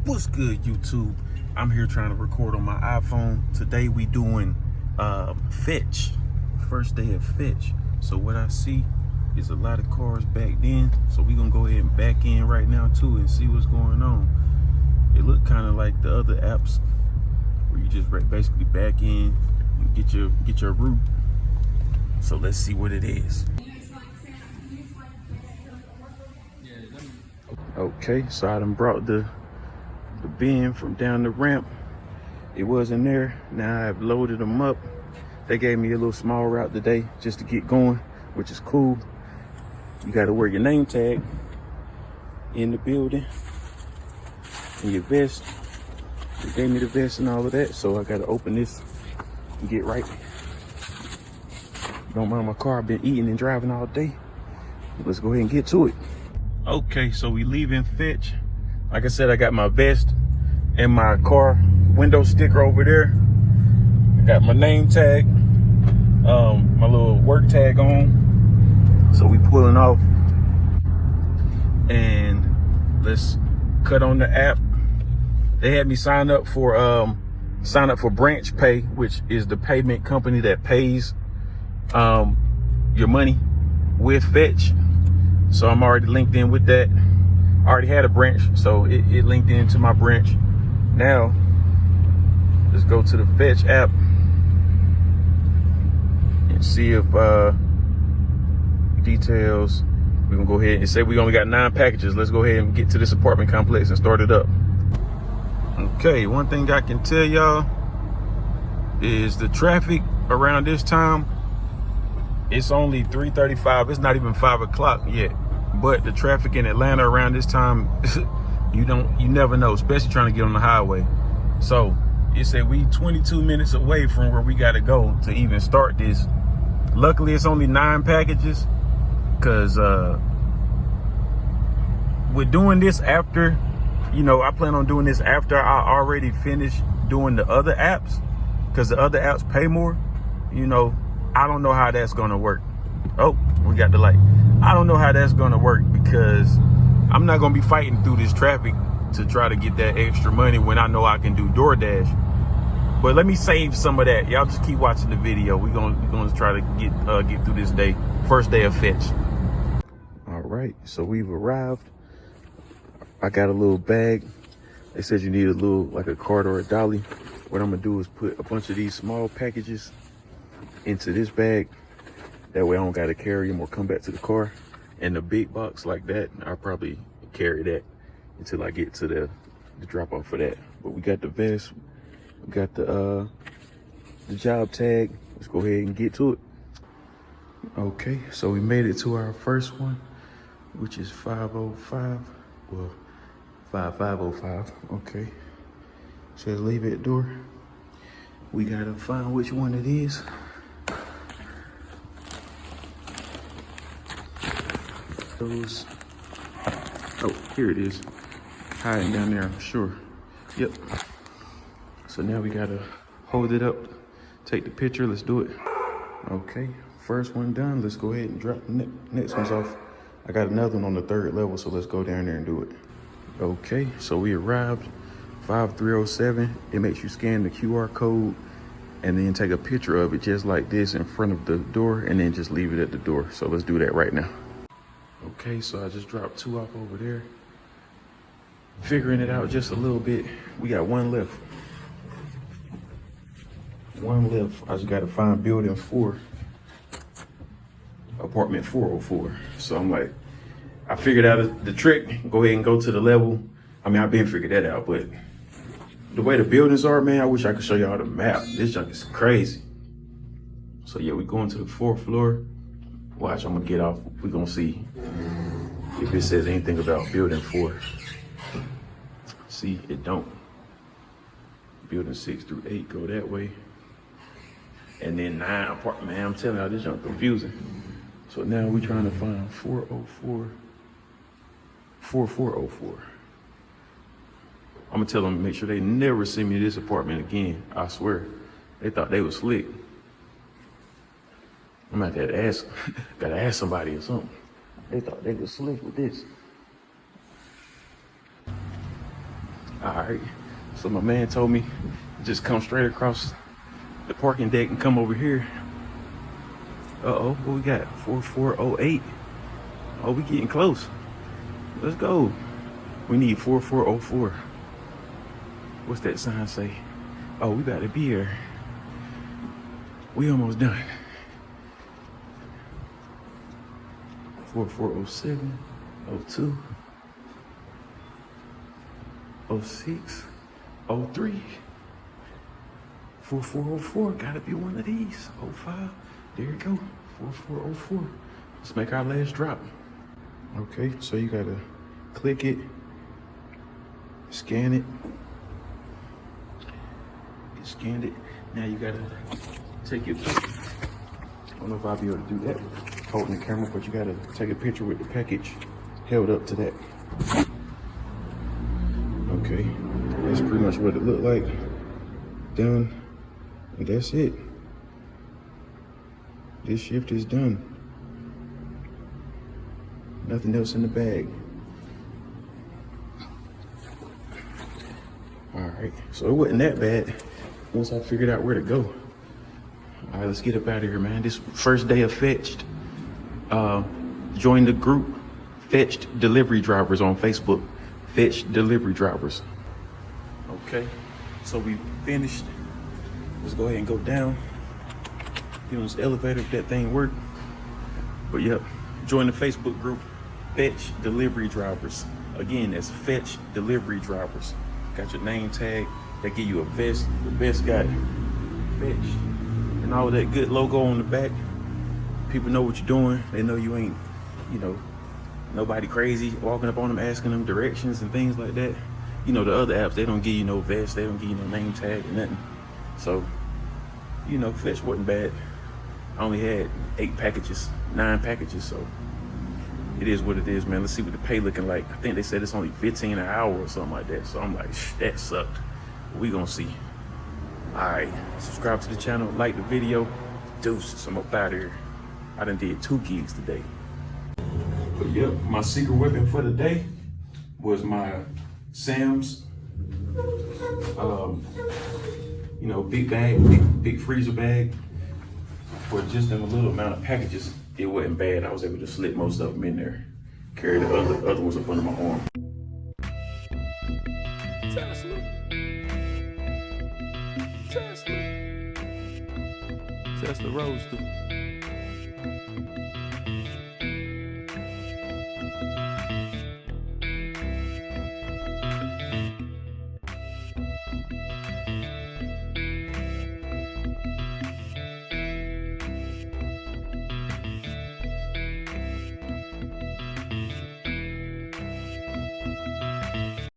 What's good, YouTube? I'm here trying to record on my iPhone. Today we doing fetch. First day of fetch. So what I see is a lot of cars backed in. So we gonna go ahead and back in right now too and see what's going on. It look kind of like the other apps where you just basically back in and get your route. So let's see what it is. Okay, so I done brought the bin from down the ramp. It wasn't there. Now I've loaded them up. They gave me a little small route today just to get going, which is cool. You got to wear your name tag in the building and your vest. They gave me the vest and all of that, so I got to open this and get right. Don't mind my car. I've been eating and driving all day. Let's go ahead and get to it. Okay, so we leaving fetch. Like I said, I got my vest and my car window sticker over there. I got my name tag, my little work tag on. So we pulling off and let's cut on the app. They had me sign up for Branch Pay, which is the payment company that pays your money with Fetch. So I'm already linked in with that. I already had a branch, so it linked into my branch. Now, let's go to the Fetch app and see if details. We're gonna go ahead and say we only got 9 packages. Let's go ahead and get to this apartment complex and start it up. Okay, one thing I can tell y'all is the traffic around this time. It's only 3:35. It's not even 5 o'clock yet. But the traffic in Atlanta around this time, you never know, especially trying to get on the highway. So it said we 22 minutes away from where we got to go to even start this. Luckily, it's only 9 packages, because we're doing this after, I plan on doing this after I already finish doing the other apps, because the other apps pay more. I don't know how that's going to work. Oh, we got the light. I don't know how that's going to work, because I'm not going to be fighting through this traffic to try to get that extra money when I know I can do DoorDash. But let me save some of that. Y'all just keep watching the video. We're going to try to get through this day. First day of fetch. All right, so we've arrived. I got a little bag. They said you need a little, like a cart or a dolly. What I'm going to do is put a bunch of these small packages into this bag. That way I don't got to carry them or come back to the car. And the big box like that, I'll probably carry that until I get to the drop off for that. But we got the vest, we got the job tag. Let's go ahead and get to it. Okay, so we made it to our first one, which is 505. Well, 5505. Okay. Says leave at door. We gotta find which one it is. Those. Oh, here it is. Hiding down there, I'm sure. Yep. So now we gotta hold it up, take the picture. Let's do it. Okay, first one done. Let's go ahead and drop the next one's off. I got another one on the 3rd level, so let's go down there and do it. Okay, so we arrived 5307. It makes you scan the QR code and then take a picture of it just like this in front of the door, and then just leave it at the door. So let's do that right now. Okay, so I just dropped 2 off over there. Figuring it out just a little bit. We got 1 left. 1 left. I just got to find building 4. Apartment 404. So I'm like, I figured out the trick. Go ahead and go to the level. I mean, I've been figured that out, but the way the buildings are, man, I wish I could show y'all the map. This junk is crazy. So yeah, we going to the 4th floor. Watch, I'm gonna get off. We're gonna see if it says anything about building 4. See, it don't. Building 6 through 8 go that way. And then 9 apartment. Man, I'm telling y'all, this junk confusing. So now we trying to find 404, 4404. I'm gonna tell them to make sure they never send me this apartment again. I swear. They thought they was slick. I'm gonna have to ask, gotta ask somebody or something. They thought they was slick with this. All right. So my man told me just come straight across the parking deck and come over here. Uh-oh, what we got? 4408. Oh, we getting close. Let's go. We need 4404. What's that sign say? Oh, we about to be here. We almost done. 4407, 02, 06, 03, 4404. Gotta be one of these. 05. There you go. 4404. Let's make our last drop. Okay, so you gotta click it, scan it. You scanned it. Now you gotta take your picture. I don't know if I'll be able to do that holding the camera, but you gotta take a picture with the package held up to that. Okay, that's pretty much what it looked like. Done, and that's it. This shift is done. Nothing else in the bag. All right, so it wasn't that bad once I figured out where to go. All right, let's get up out of here, man. This first day of Fetched. Join the group, Fetched Delivery Drivers on Facebook. Fetched Delivery Drivers. Okay, so we finished. Let's go ahead and go down. Get on this elevator if that thing worked. But yep, join the Facebook group, Fetch Delivery Drivers. Again, that's Fetch Delivery Drivers. Got your name tag. They give you a vest. The vest got Fetch and all that good logo on the back. People know what you're doing. They know you ain't, you know, nobody crazy walking up on them asking them directions and things like that. You know, the other apps, they don't give you no vest. They don't give you no name tag or nothing. So, you know, Fetch wasn't bad. I only had 9 packages, so it is what it is, man. Let's see what the pay looking like. I think they said it's only 15 an hour or something like that. So I'm like, that sucked. We gonna see. All right, subscribe to the channel, like the video. Deuces, I'm up out of here. I done did 2 gigs today. But yep, my secret weapon for the day was my Sam's, you know, big bag, big freezer bag. For just in a little amount of packages, it wasn't bad. I was able to slip most of them in there. Carry the other ones up under my arm. Tesla Roadster.